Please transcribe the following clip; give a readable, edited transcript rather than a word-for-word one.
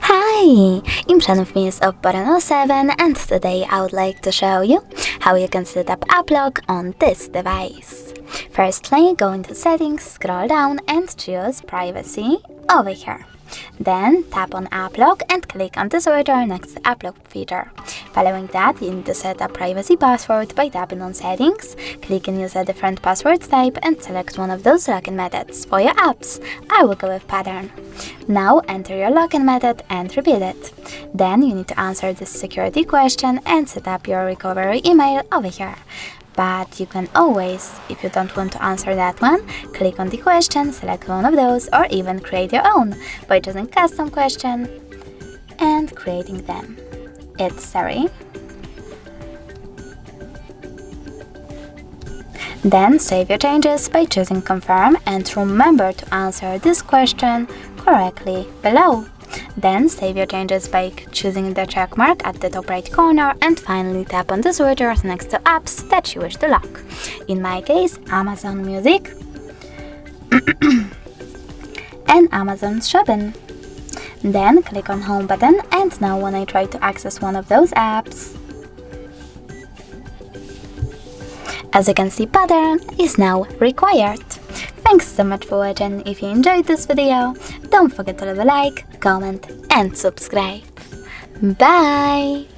Hi! In front of me is Oppo Reno 7 and today I would like to show you how you can set up app lock on this device. Firstly, go into settings, scroll down and choose privacy over here. Then tap on app lock and click on the switcher next to app lock feature. Following that, you need to set a privacy password by tapping on settings, click and use a different password type and select one of those login methods. For your apps, I will go with pattern. Now enter your login method and repeat it. Then you need to answer this security question and set up your recovery email over here. But you can always, if you don't want to answer that one, click on the question, select one of those, or even create your own by choosing custom question and creating them. It's Sari. Then save your changes by choosing confirm and remember to answer this question correctly below. Then save your changes by choosing the check mark at the top right corner and finally tap on the switchers next to apps that you wish to lock. In my case, Amazon Music and Amazon Shopping. Then click on Home button and now when I try to access one of those apps, as you can see, pattern is now required. Thanks so much for watching. If you enjoyed this video, don't forget to leave a like, comment and subscribe. Bye!